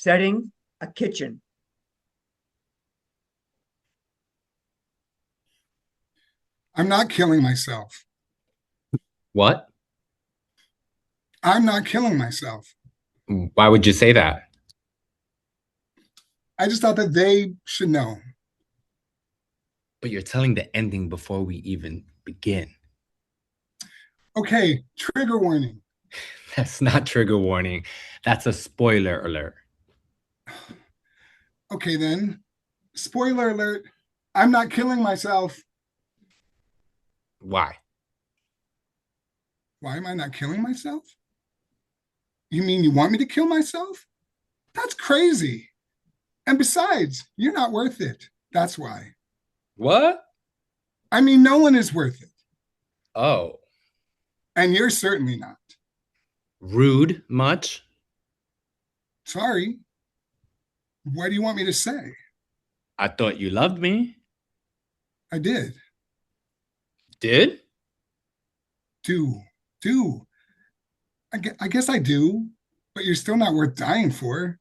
setting a kitchen. I'm not killing myself. What? I'm not killing myself. Why would you say that? I just thought that they should know. But you're telling the ending before we even begin. Okay, trigger warning. That's not trigger warning. That's a spoiler alert. Okay, then. Spoiler alert. I'm not killing myself. Why? Why am I not killing myself? You mean you want me to kill myself? That's crazy. And besides, you're not worth it. That's why. What? I mean, no one is worth it. Oh, And you're certainly not. rude much? Sorry. What do you want me to say? I thought you loved me. I did. Did? Do. Do. I guess I do, but you're still not worth dying for.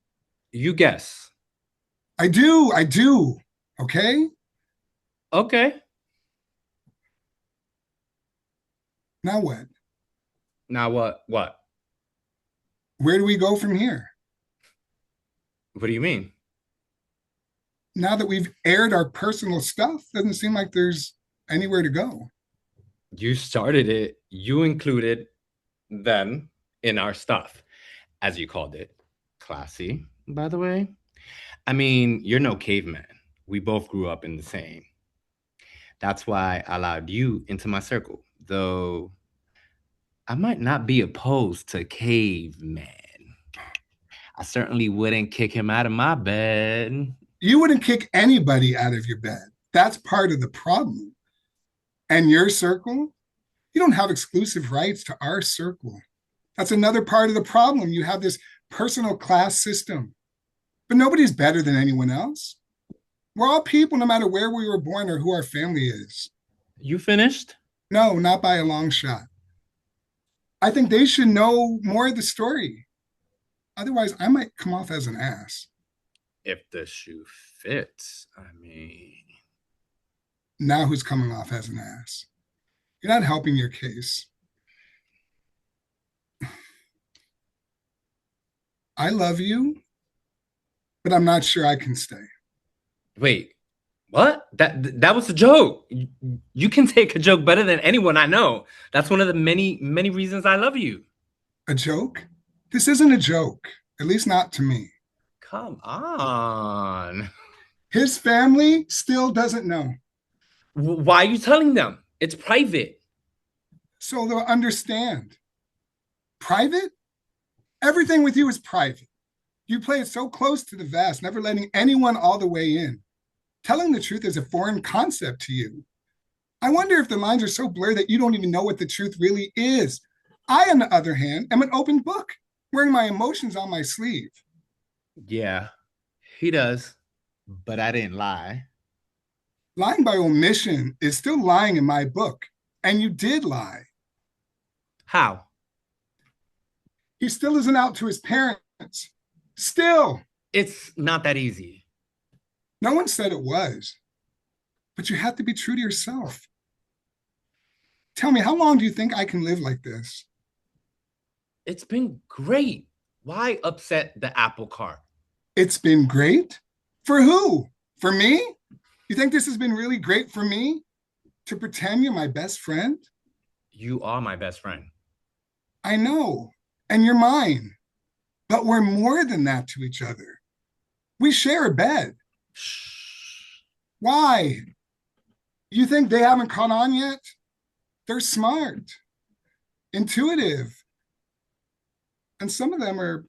You guess. I do. I do. Okay? Okay. Now what? Now what? What? Where do we go from here? What do you mean? Now that we've aired our personal stuff, doesn't seem like there's anywhere to go. You started it. You included them in our stuff, as you called it. Classy, by the way. I mean, you're no caveman. We both grew up in the same. That's why I allowed you into my circle, though I might not be opposed to caveman. I certainly wouldn't kick him out of my bed. You wouldn't kick anybody out of your bed. That's part of the problem. And your circle, you don't have exclusive rights to our circle. That's another part of the problem. You have this personal class system, but nobody's better than anyone else. We're all people, no matter where we were born or who our family is. You finished? No, not by a long shot. I think they should know more of the story. Otherwise, I might come off as an ass. If the shoe fits, I mean. Now who's coming off as an ass? You're not helping your case. I love you, but I'm not sure I can stay. Wait, what? That was a joke. You can take a joke better than anyone I know. That's one of the many reasons I love you. A joke? This isn't a joke, at least not to me. Come on. His family still doesn't know. Why are you telling them? It's private. So they'll understand. Private? Everything with you is private. You play it so close to the vest, never letting anyone all the way in. Telling the truth is a foreign concept to you. I wonder if the lines are so blurred that you don't even know what the truth really is. I, on the other hand, am an open book, wearing my emotions on my sleeve. Yeah, he does. But I didn't lie. Lying by omission is still lying in my book, and you did lie. How? He still isn't out to his parents. Still. It's not that easy. No one said it was, but you have to be true to yourself. Tell me, how long do you think I can live like this? It's been great. Why upset the apple cart? It's been great? For who? For me? You think this has been really great for me? To pretend you're my best friend? You are my best friend. I know, and you're mine. But we're more than that to each other. We share a bed. Shh. Why? You think they haven't caught on yet? They're smart, intuitive, and some of them are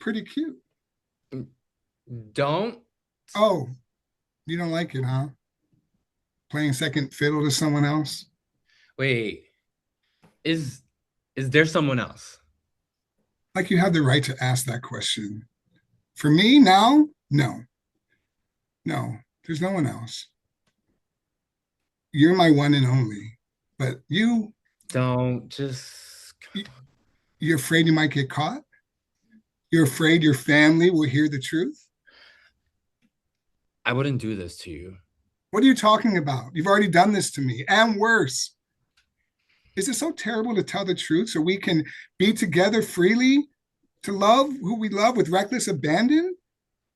pretty cute. Don't. Oh, you don't like it, huh? Playing second fiddle to someone else? Wait. Is there someone else? Like you have the right to ask that question. For me now, no. No, there's no one else. You're my one and only. But Don't just. you're afraid you might get caught? You're afraid your family will hear the truth? I wouldn't do this to you. What are you talking about? You've already done this to me, and worse. Is it so terrible to tell the truth so we can be together freely, to love who we love with reckless abandon?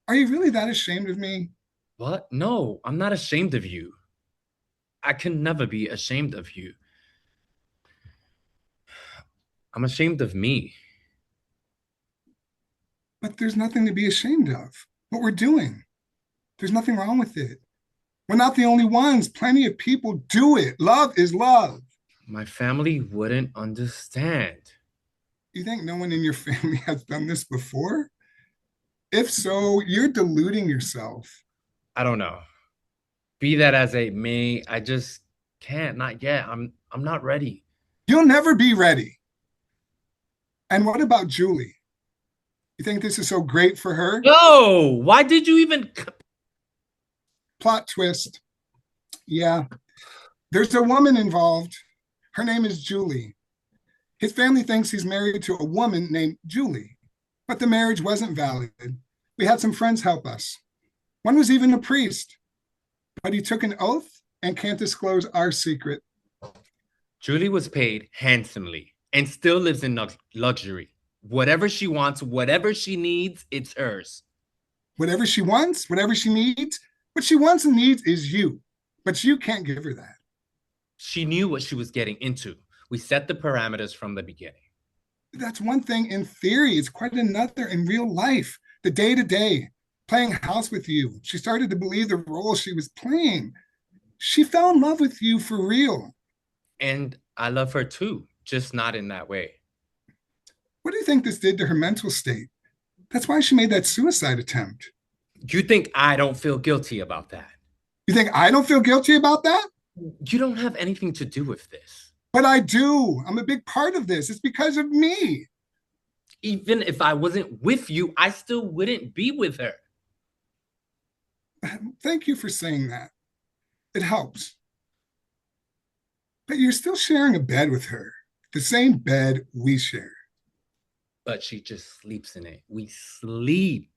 Are you really that ashamed of me? What? No, I'm not ashamed of you. I can never be ashamed of you. I'm ashamed of me. But there's nothing to be ashamed of. What we're doing, there's nothing wrong with it. We're not the only ones. Plenty of people do it. Love is love. My family wouldn't understand. You think no one in your family has done this before? If so, you're deluding yourself. I don't know. Be that as it may, I just can't. Not yet. I'm not ready. You'll never be ready. And what about Julie? You think this is so great for her? No! Why did you even Plot twist. Yeah, there's a woman involved. Her name is Julie. His family thinks he's married to a woman named Julie, but the marriage wasn't valid. We had some friends help us. One was even a priest, but he took an oath and can't disclose our secret. Julie was paid handsomely and still lives in luxury. Whatever she wants, whatever she needs, it's hers. Whatever she wants, whatever she needs, what she wants and needs is you, but you can't give her that. She knew what she was getting into. We set the parameters from the beginning. That's one thing in theory. It's quite another in real life. The day to day, playing house with you. She started to believe the role she was playing. She fell in love with you for real. And I love her too, just not in that way. What do you think this did to her mental state? That's why she made that suicide attempt. You think I don't feel guilty about that? You think I don't feel guilty about that? You don't have anything to do with this. But I do. I'm a big part of this. It's because of me. Even if I wasn't with you, I still wouldn't be with her. Thank you for saying that. It helps. But you're still sharing a bed with her, the same bed we share. But she just sleeps in it. We sleep.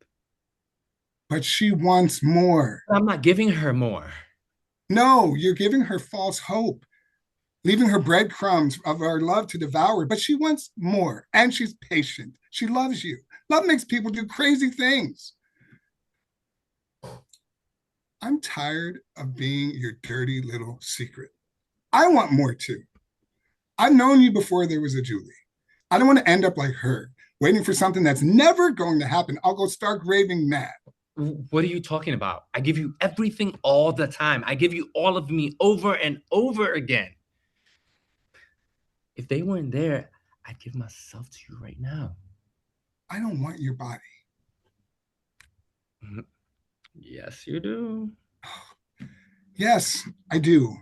But she wants more. I'm not giving her more. No, you're giving her false hope, leaving her breadcrumbs of our love to devour. But she wants more, and she's patient. She loves you. Love makes people do crazy things. I'm tired of being your dirty little secret. I want more too. I've known you before there was a Julie. I don't want to end up like her, waiting for something that's never going to happen. I'll go stark raving mad. What are you talking about? I give you everything all the time. I give you all of me over and over again. If they weren't there, I'd give myself to you right now. I don't want your body. Yes, you do. Yes, I do.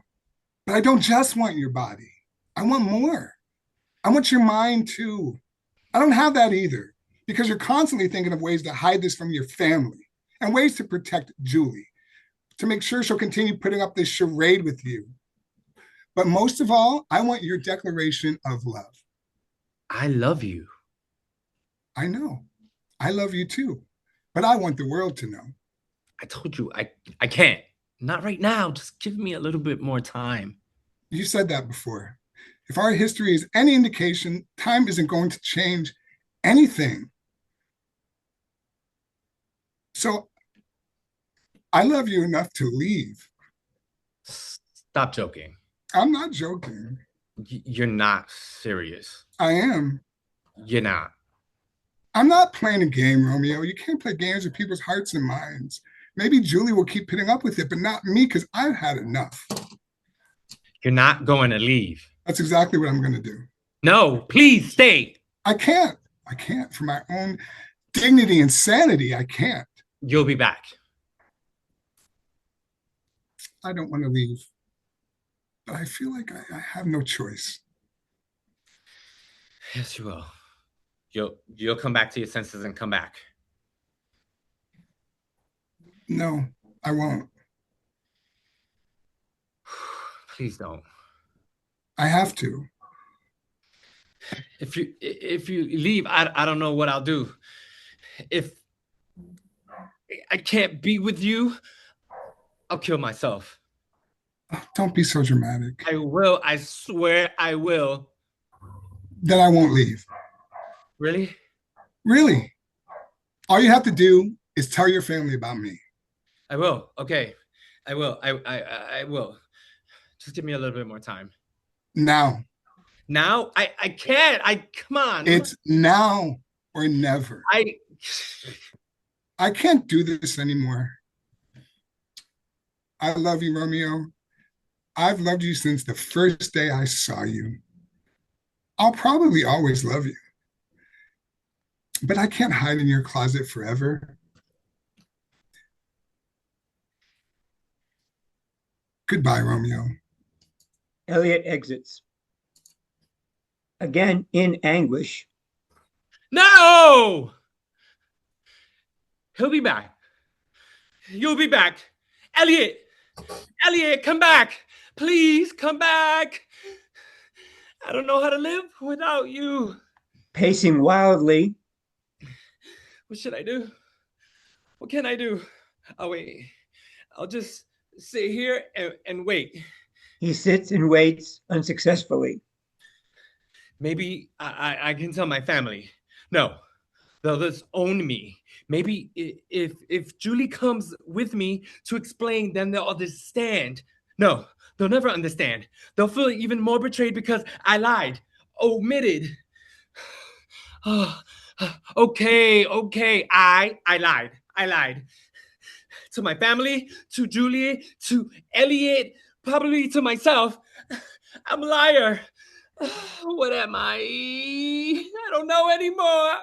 But I don't just want your body. I want more. I want your mind too. I don't have that either because you're constantly thinking of ways to hide this from your family and ways to protect Julie, to make sure she'll continue putting up this charade with you. But most of all, I want your declaration of love. I love you. I know. I love you too. But I want the world to know. I told you I can't. Not right now. Just give me a little bit more time. You said that before. If our history is any indication, time isn't going to change anything. So I love you enough to leave. Stop joking. I'm not joking. You're not serious. I am. You're not. I'm not playing a game, Romeo. You can't play games with people's hearts and minds. Maybe Julie will keep putting up with it, but not me because I've had enough. You're not going to leave. That's exactly what I'm going to do. No, please stay. I can't. I can't. For my own dignity and sanity, I can't. You'll be back. I don't want to leave, but I feel like I have no choice. Yes, you will. You'll come back to your senses and come back. No, I won't. Please don't. I have to. If you leave, I don't know what I'll do. If I can't be with you, I'll kill myself. Don't be so dramatic. I will. I swear I will. Then I won't leave. Really? Really. All you have to do is tell your family about me. I will. Okay. I will. I will. Just give me a little bit more time. Now. Now? I can't. Come on. It's now or never. I can't do this anymore. I love you, Romeo. I've loved you since the first day I saw you. I'll probably always love you. But I can't hide in your closet forever. Goodbye, Romeo. Elliot exits. Again in anguish. No! He'll be back. You'll be back. Elliot! Elliot, come back! Please come back! I don't know how to live without you. Pacing wildly. What should I do? What can I do? Oh, wait. I'll just sit here and wait. He sits and waits unsuccessfully. Maybe I can tell my family. No, they'll just own me. Maybe if Julie comes with me to explain, then they'll understand. No, they'll never understand. They'll feel even more betrayed because I lied, omitted. Oh, okay. I lied. To my family, to Julie, to Elliot, probably to myself. I'm a liar. What am I? I don't know anymore.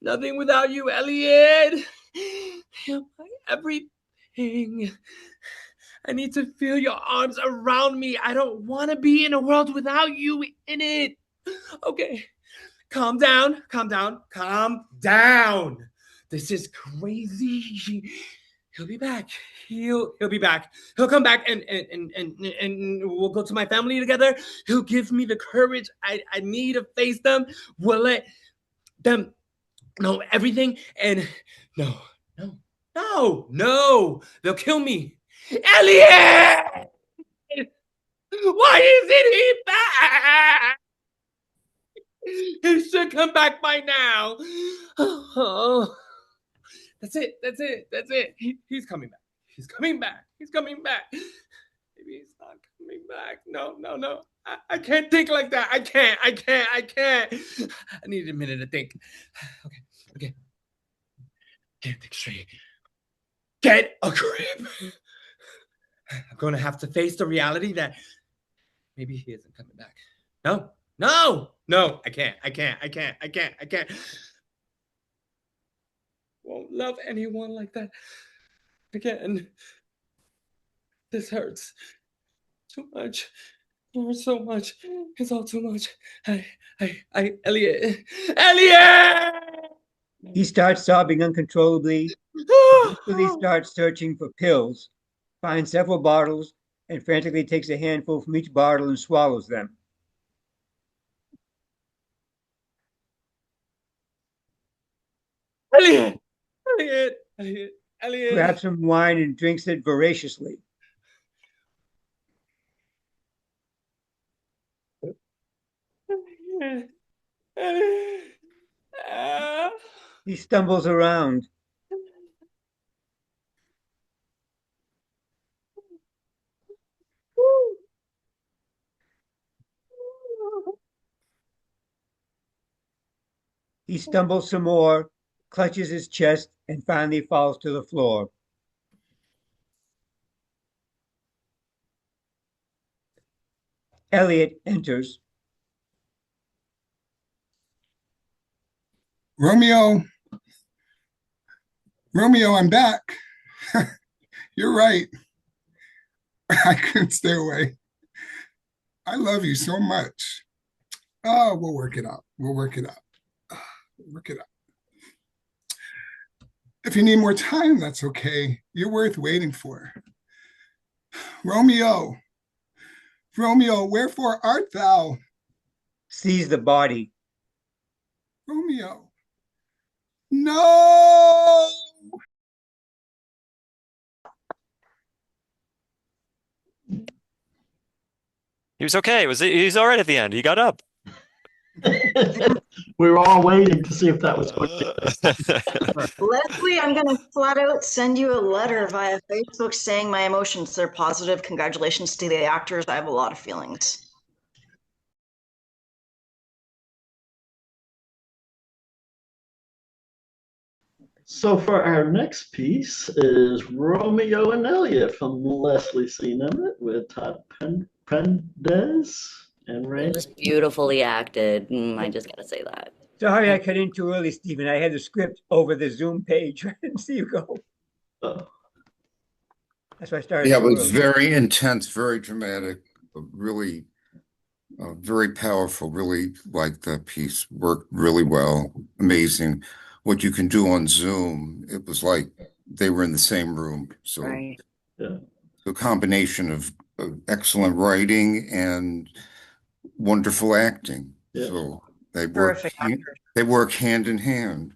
Nothing without you, Elliot. You're my everything. I need to feel your arms around me. I don't want to be in a world without you in it. Okay, calm down. This is crazy. He'll be back. He'll be back. He'll come back and we'll go to my family together. He'll give me the courage I need to face them. We'll let them know everything. And no. They'll kill me. Elliot! Why isn't he back? He should come back by now. Oh. That's it. He's coming back. He's coming back. Maybe he's not coming back. No. I can't think like that. I can't. I need a minute to think. Okay. Can't think straight. Get a grip. I'm going to have to face the reality that maybe he isn't coming back. No. I can't. Won't love anyone like that again. This hurts too much. It hurts so much. It's all too much. Elliot! He starts sobbing uncontrollably. He starts searching for pills, finds several bottles, and frantically takes a handful from each bottle and swallows them. Elliot! Grabs some wine and drinks it voraciously. He stumbles around. He stumbles some more, clutches his chest, and finally falls to the floor. Elliot enters. Romeo, I'm back. You're right. I couldn't stay away. I love you so much. Oh, we'll work it out. If you need more time, that's okay. You're worth waiting for. Romeo, wherefore art thou? Sees the body. Romeo, No. He was okay. He's all right at the end. He got up. We were all waiting to see if that was going Leslie, I'm going to flat out send you a letter via Facebook saying my emotions are positive. Congratulations to the actors. I have a lot of feelings. So for our next piece is Romeo and Elliot from Leslie C. Nemeth with Todd Pendes and It Ray. was beautifully acted. I just gotta say that. Sorry, I cut in too early, Stephen. I had the script over the Zoom page. I didn't see you go. Oh, That's why I started. Yeah, it too was early. very intense, very dramatic, really very powerful. Really liked that piece. Worked really well. Amazing what you can do on Zoom. It was like they were in the same room. So Right. yeah. the combination of excellent writing and wonderful acting. Yeah. So they work Terrific actors. they work hand in hand.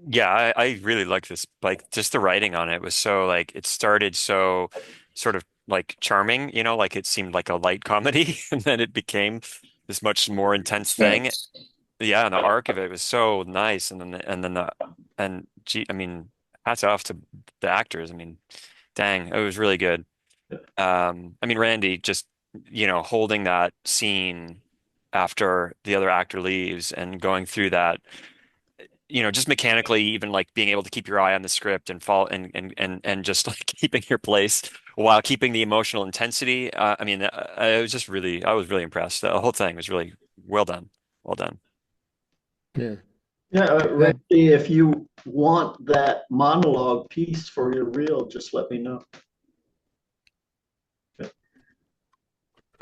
Yeah, I really like this. Like just the writing on it was so like it started so sort of like charming, like it seemed like a light comedy, and then it became this much more intense thing. Yeah, and the arc of it was so nice, and gee, I mean, hats off to the actors. I mean, dang, it was really good. I mean, Randy just holding that scene after the other actor leaves and going through that, just mechanically, even like being able to keep your eye on the script and fall and just like keeping your place while keeping the emotional intensity. I mean, I was really impressed. The whole thing was really well done. Well done. Yeah. Yeah, Randy, if you want that monologue piece for your reel, just let me know.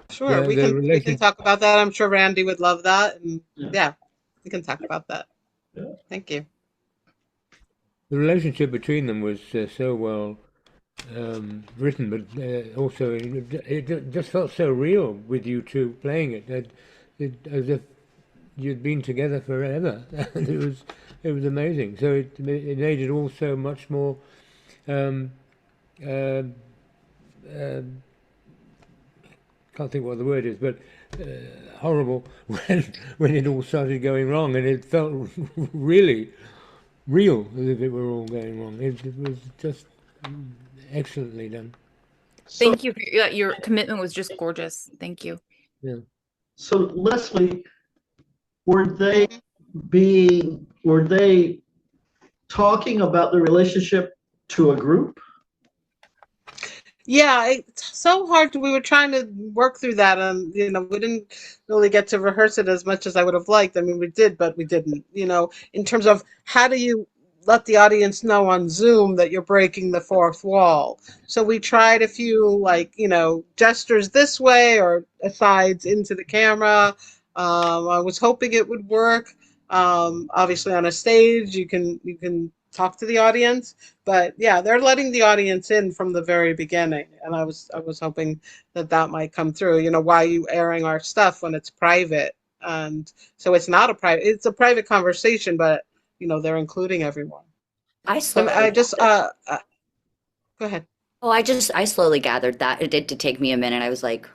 Sure, we can talk about that. I'm sure Randy would love that, and yeah, we can talk about that. Yeah. Thank you. The relationship between them was so well written, but also it just felt so real with you two playing it, as if you'd been together forever. And it was amazing. So it made it all so much more can't think what the word is, but horrible when it all started going wrong, and it felt really real, as if it were all going wrong. It was just excellently done. Thank you. Your commitment was just gorgeous. Thank you. Yeah. So Leslie, were they talking about the relationship to a group? Yeah, it's so hard. We were trying to work through that, and we didn't really get to rehearse it as much as I would have liked. I mean, we did, but we didn't. In terms of how do you let the audience know on Zoom that you're breaking the fourth wall? So we tried a few, gestures this way or asides into the camera. I was hoping it would work. Obviously, on a stage, you can talk to the audience, but yeah, they're letting the audience in from the very beginning, and I was hoping that might come through. Why are you airing our stuff when it's private? And so it's not it's a private conversation, but they're including everyone. I And I slowly just gathered. go ahead. Oh, I slowly gathered that. It did take me a minute. I was like,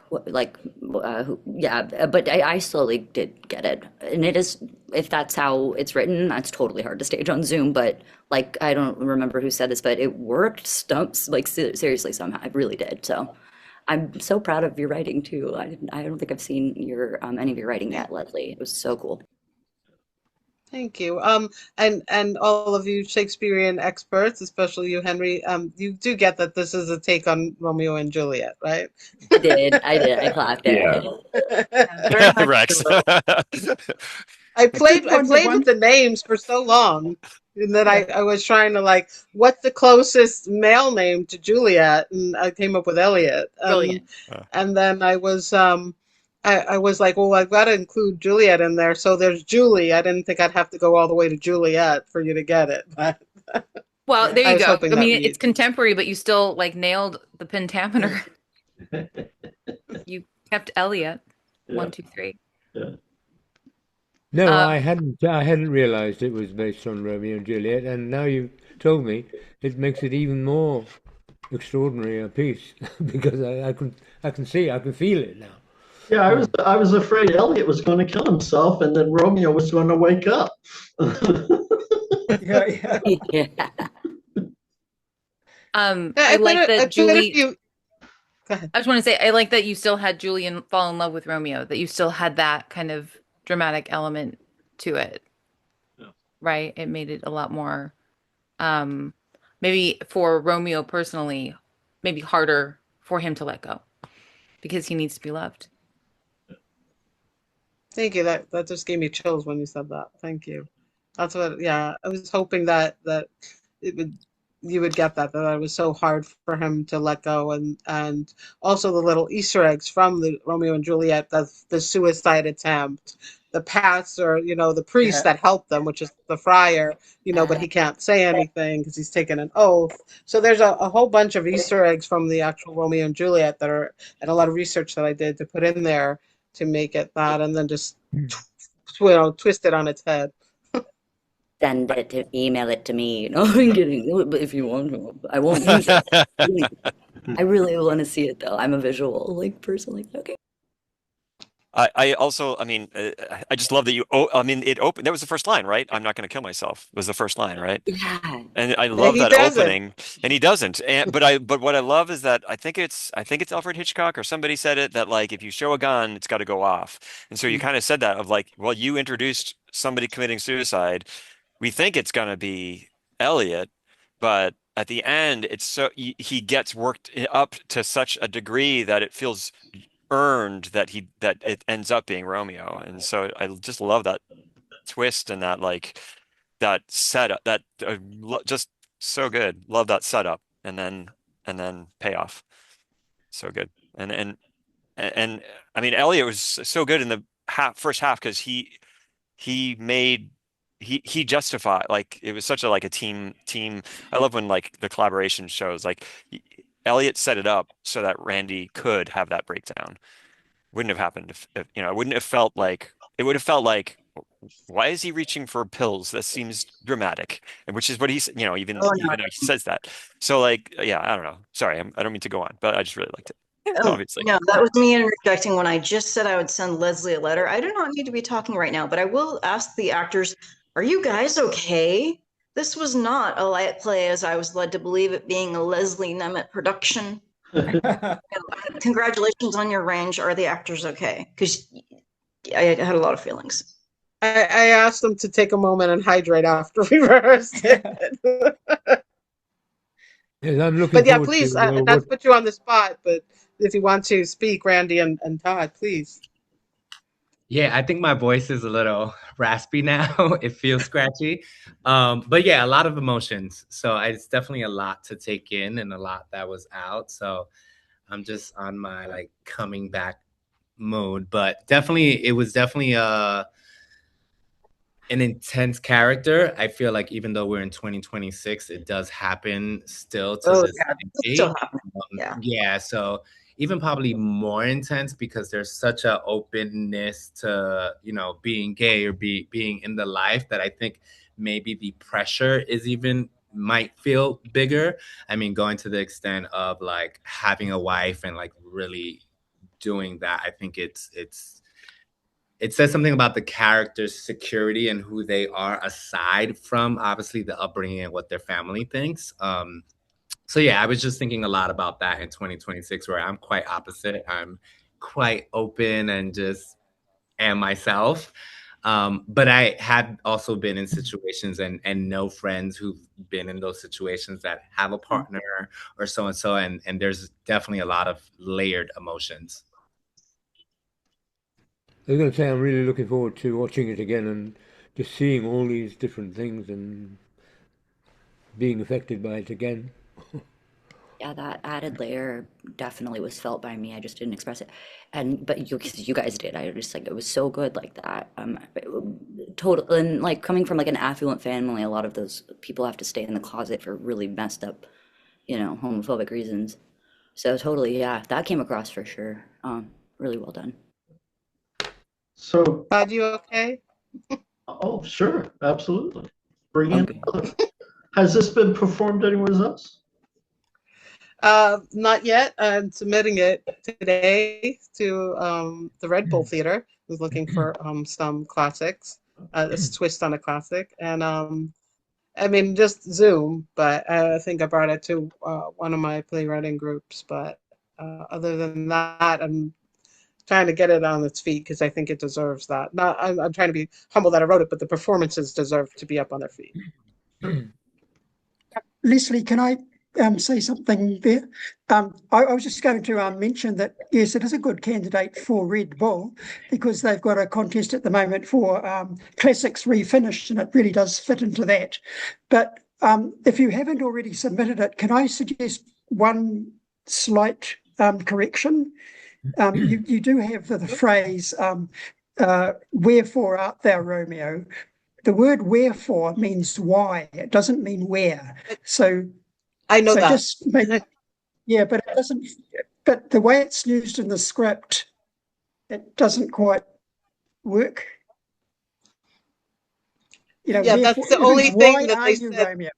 yeah, but I slowly did get it. And it is, if that's how it's written, that's totally hard to stage on Zoom. But like, I don't remember who said this, but it worked. Stumps, like seriously, somehow it really did. So I'm so proud of your writing too. I don't think I've seen your any of your writing yet, Leslie. It was so cool. Thank you. And all of you Shakespearean experts, especially you, Henry, you do get that this is a take on Romeo and Juliet, right? I did. I clapped it. Yeah. Rex. I played with the names for so long, and then I was trying to what's the closest male name to Juliet, and I came up with Elliot. Brilliant. And then I was I was like, well, I've got to include Juliet in there. So there's Julie. I didn't think I'd have to go all the way to Juliet for you to get it. But Well, there I you was go. hoping I that mean, it's contemporary, but you still nailed the pentameter. You kept Elliot. Yeah. 1, 2, 3. Yeah. No, Um, I hadn't realized it was based on Romeo and Juliet, and now you've told me, it makes it even more extraordinary a piece because I can see, I can feel it now. Yeah, Yeah. I was afraid Elliot was going to kill himself, and then Romeo was going to wake up. Yeah, yeah. Yeah. I like I that bet if Julie. you go ahead. I just want to say I like that you still had Julian fall in love with Romeo. That you still had that kind of dramatic element to it, Yeah. right? It made it a lot more, um, maybe for Romeo personally, maybe harder for him to let go because he needs to be loved. Thank you. That just gave me chills when you said that. Thank you. That's what. Yeah, I was hoping that it would you would get that it was so hard for him to let go, and also the little Easter eggs from the Romeo and Juliet, the suicide attempt, the pastor, the priest Yeah. that helped them, which is the friar, but he can't say anything because he's taken an oath. So there's a whole bunch of Easter eggs from the actual Romeo and Juliet and a lot of research that I did to put in there to make it that, and then just twist it on its head. Send it to email it to me. No, I'm kidding. But if you want to, I won't use it. I really want to see it though. I'm a visual like person. Like, okay. I also, I mean, I just love that I mean, it opened. That was the first line, right? I'm not going to kill myself was the first line, right? Yeah. And I And love he that doesn't. opening, and he doesn't. But what I love is that I think it's Alfred Hitchcock or somebody said it that like if you show a gun, it's got to go off. And so you kind of said that of like, well, you introduced somebody committing suicide. We think it's going to be Elliot, but at the end, it's he gets worked up to such a degree that it feels earned that it ends up being Romeo. And so I just love that twist and that like that setup that just so good. Love that setup and then payoff. So good. And I mean Elliot was so good in the first half because he made he justified like it was such a like a team. I love when like the collaboration shows like Elliot set it up so that Randy could have that breakdown. Wouldn't have happened if it wouldn't have felt like it would have felt like why is he reaching for pills? That seems dramatic, and which is what he's Oh no. even though he says that. So like yeah, I don't know. Sorry, I don't mean to go on, but I just really liked it. Oh, Obviously. no, that was me interjecting when I just said I would send Leslie a letter. I do not need to be talking right now, but I will ask the actors, are you guys okay? This was not a light play as I was led to believe it being a Leslie Nemeth production. Congratulations on your range. Are the actors okay? Because I had a lot of feelings. I asked them to take a moment and hydrate after we rehearsed it. Yes, I'm looking But yeah, forward please, to not to put you on the spot, but if you want to speak, Randy and Todd, please. Yeah, I think my voice is a little raspy now. It feels scratchy. But yeah, a lot of emotions. So it's definitely a lot to take in and a lot that was out. So I'm just on my like coming back mode. But definitely it was definitely an intense character. I feel like even though we're in 2026, it does happen still to Oh, this yeah, it's still day. happening. Yeah. Yeah, so even probably more intense because there's such a openness to, being gay or being in the life that I think maybe the pressure is even might feel bigger. I mean, going to the extent of like having a wife and like really doing that, I think it says something about the character's security and who they are aside from obviously the upbringing and what their family thinks. So yeah, I was just thinking a lot about that in 2026 where I'm quite opposite. I'm quite open and just am myself. But I have also been in situations and know friends who've been in those situations that have a partner or so and so, and there's definitely a lot of layered emotions. I was going to say I'm really looking forward to watching it again and just seeing all these different things and being affected by it again. Yeah, that added layer definitely was felt by me. I just didn't express it. But you guys did. I just like it was so good like that. Total and like coming from like an affluent family, a lot of those people have to stay in the closet for really messed up, homophobic reasons. So totally, yeah, that came across for sure. Really well done. So Todd, you okay? Oh, sure, absolutely. Bring in Okay. other. Has this been performed anywhere else? Not yet. I'm submitting it today to the Red Bull Theater. Who's looking for some classics, a twist on a classic, and I mean just Zoom. But I think I brought it to one of my playwriting groups. But other than that, I'm trying to get it on its feet because I think it deserves that. Not, I'm trying to be humble that I wrote it, but the performances deserve to be up on their feet. Leslie, can I say something there? I was just going to mention that, yes, it is a good candidate for Red Bull because they've got a contest at the moment for classics refinished, and it really does fit into that. But if you haven't already submitted it, can I suggest one slight correction? You do have the phrase, wherefore art thou, Romeo? The word wherefore means why. It doesn't mean where. So I know that. just maybe, yeah, but it doesn't. But the way it's used in the script, it doesn't quite work. You know, Yeah, wherefore, that's the only why thing that are they you said. Romeo?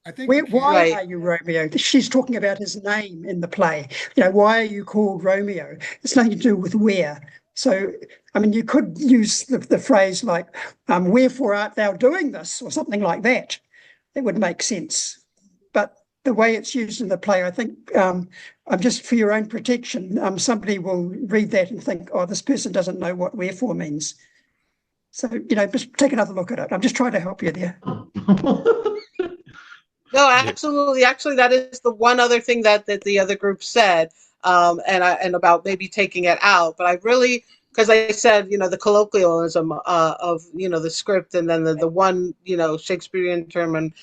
I think you Why Right. are you Romeo? She's talking about his name in the play. You know, why are you called Romeo? It's nothing to do with where. So, I mean, you could use the phrase like, wherefore art thou doing this, or something like that. It would make sense. But the way it's used in the play, I think, just for your own protection, somebody will read that and think, oh, this person doesn't know what wherefore means. So, you know, just take another look at it. I'm just trying to help you there. No, absolutely. Actually, that is the one other thing that the other group said, and about maybe taking it out. But I really, because I said, the colloquialism of the script, and then the one Shakespearean term, and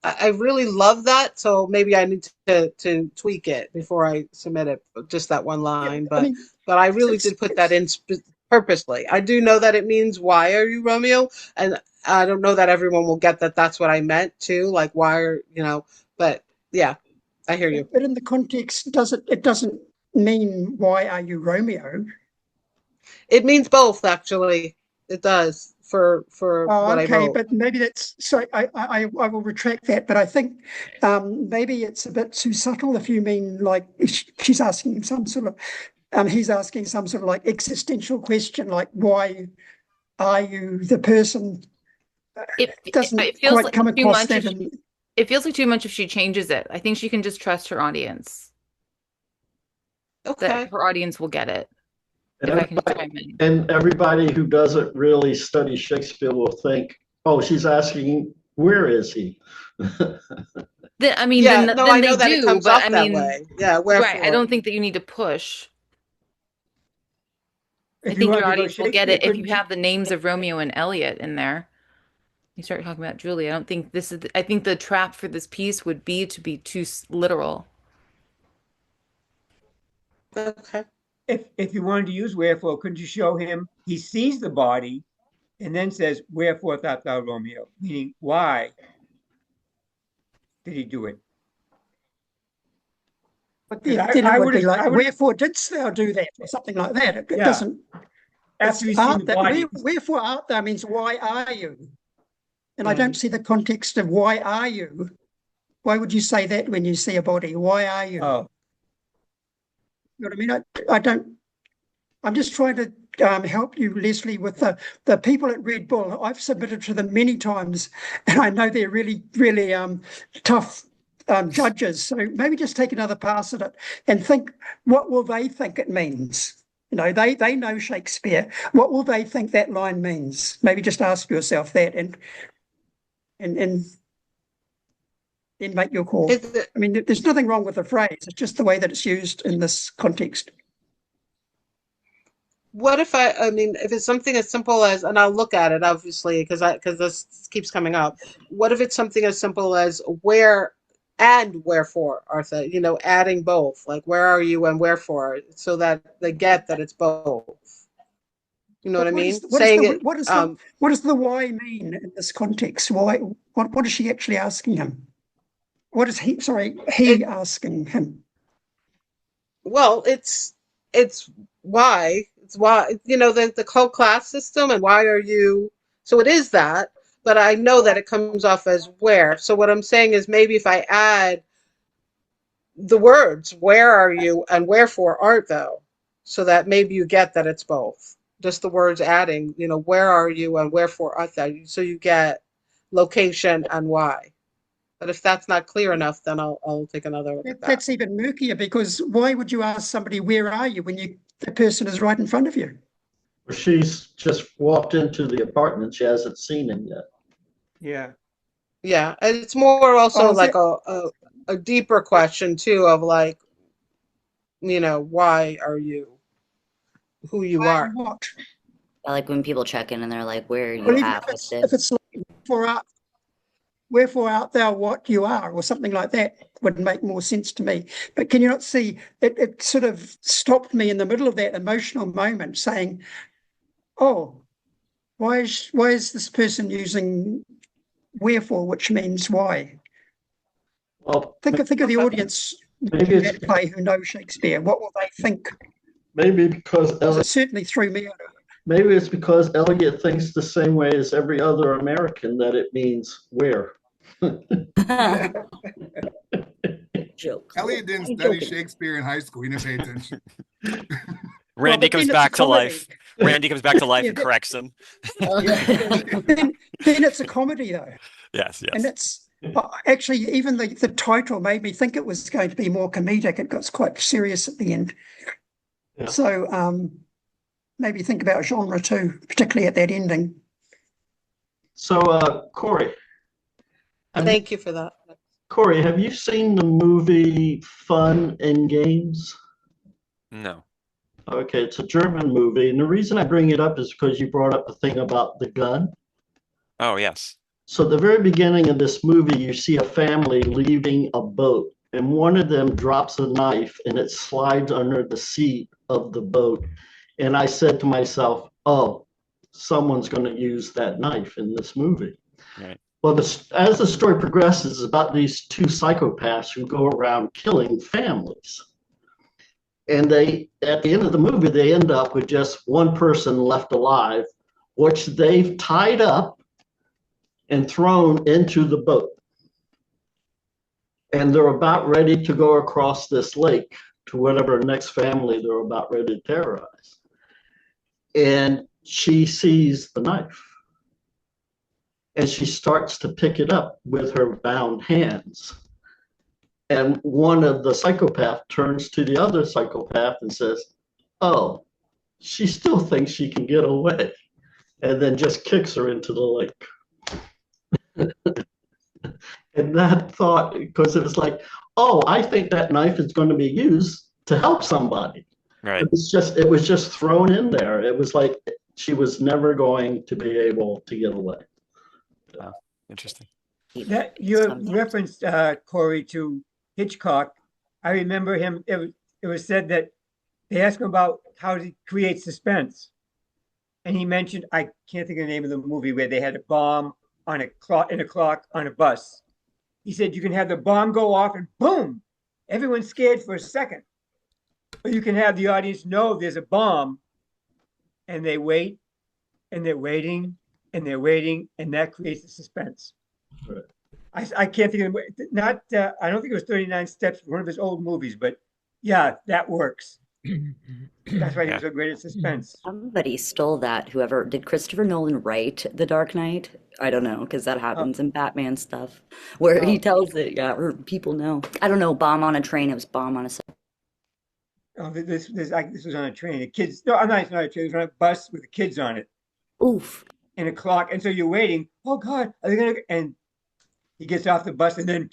I really love that. So maybe I need to tweak it before I submit it, just that one line. I mean, But I really did put that in purposely. I do know that it means "Why are you Romeo?" and I don't know that everyone will get that that's what I meant too. Like, why are, but yeah, I hear you. But in the context, it doesn't mean why are you Romeo? It means both, actually. It does for Oh, what I okay, wrote. but maybe that's so. I will retract that. But I think maybe it's a bit too subtle. If you mean like she's asking some sort of, he's asking some sort of like existential question, like why are you the person? It Doesn't it feels quite like come too across much that. if it feels like too much if she changes it. I think she can just trust her audience. That Okay. her audience will get it. And If I can just everybody, chime in. and everybody who doesn't really study Shakespeare will think, oh, she's asking, where is he? Then I mean, Yeah, then no, then I they know that it do, comes but off I that mean, way. Yeah, right? I wherefore. don't think that you need to push. I If you think your wanted to go audience will get Shakespeare, it if you couldn't you? have the names of Romeo and Elliot in there. You start talking about Julie. I don't think this is. I think the trap for this piece would be to be too literal. Okay. If you wanted to use wherefore, couldn't you show him he sees the body and then says, "Wherefore art thou Romeo?" Meaning, why did he do it? But Because then it would be I like, would, wherefore didst thou do that, or something like that. It yeah. doesn't. After It's he's seen the art that body, wherefore art thou means why are you? And I don't Right. see the context of why are you. Why would you say that when you see a body? Why are you? oh, You know what I mean? I don't. I'm just trying to help you, Leslie, with the people at Red Bull. I've submitted to them many times, and I know they're really, really tough judges. So maybe just take another pass at it and think, what will they think it means? You know, they know Shakespeare. What will they think that line means? Maybe just ask yourself that and then make your call. Is it, I mean, there's nothing wrong with the phrase. It's just the way that it's used in this context. what if I mean, if it's something as simple as, and I'll look at it obviously because this keeps coming up. What if it's something as simple as where and wherefore, Arthur? Adding both, like where are you and wherefore, so that they get that it's both. You know what But I what is mean? what is Saying the it. what does the why mean in this context? Why what is she actually asking him? What is he It asking him? well, it's why the whole class system, and why are you So it is that, but I know that it comes off as where. So what I'm saying is maybe if I add the words, where are you and wherefore art thou? So that maybe you get that it's both. Just the words adding, where are you and wherefore art thou? So you get location and why. But if that's not clear enough, then I'll take another look at that. That's even murkier, because why would you ask somebody, where are you, when the person is right in front of you? She's just walked into the apartment. She hasn't seen him yet. Yeah. Yeah, and it's more also Oh, like a deeper question too of like, why are you who you why are are? you what? I like when people check in and they're like, "Where are you Well, even at with if this?" it's like, wherefore art thou what you are, or something like that would make more sense to me. But can you not see it sort of stopped me in the middle of that emotional moment saying, oh, why is this person using wherefore, which means why? Well, Think of the audience maybe in it's that play who know Shakespeare. What will they think? maybe because Because it certainly threw me out. maybe it's because Elliot thinks the same way as every other American that it means where. Joke. Elliot didn't I'm study joking. Shakespeare in high school. He didn't pay attention. Randy but comes then it's a back to comedy. life. Randy comes back to life Yeah, and corrects him. then it's a comedy though. Yes, And yes. it's actually, even the title made me think it was going to be more comedic. It got quite serious at the end. Yeah. So maybe think about genre too, particularly at that ending. So, Corey, Thank you for that. have you seen the movie Fun and Games? No. Okay, it's a German movie, and the reason I bring it up is because you brought up the thing about the gun. Oh, yes. So at the very beginning of this movie, you see a family leaving a boat, and one of them drops a knife and it slides under the seat of the boat. And I said to myself, oh, someone's going to use that knife in this movie. Right. Well, as the story progresses, it's about these two psychopaths who go around killing families. And at the end of the movie, they end up with just one person left alive, which they've tied up and thrown into the boat. And they're about ready to go across this lake to whatever next family they're about ready to terrorize. And she sees the knife. And she starts to pick it up with her bound hands. And one of the psychopaths turns to the other psychopath and says, oh, she still thinks she can get away. And then just kicks her into the lake. And that thought, because it was like, oh, I think that knife is going to be used to help somebody. Right. It was just thrown in there. It was like she was never going to be able to get away. Wow. Interesting. That you referenced Corey to Hitchcock. I remember him. It was said that they asked him about how to create suspense, and he mentioned, I can't think of the name of the movie, where they had a bomb on a clock on a bus. He said you can have the bomb go off and boom, everyone's scared for a second, or you can have the audience know there's a bomb, and they wait, and they're waiting, and they're waiting, and that creates the suspense. Right. I can't think of not. I don't think it was 39 Steps, one of his old movies, but yeah, that works. That's why he was so great at suspense. Somebody stole that. Whoever did Christopher Nolan write The Dark Knight? I don't know, because that happens in Batman stuff, where he tells it. Yeah, or people know. I don't know. Bomb on a train. It was bomb on a. Oh, this was on a train. The kids. No, I'm not. It's not a train. It was on a bus with the kids on it. Oof. And a clock. And so you're waiting. Oh God, are they gonna? And he gets off the bus, and then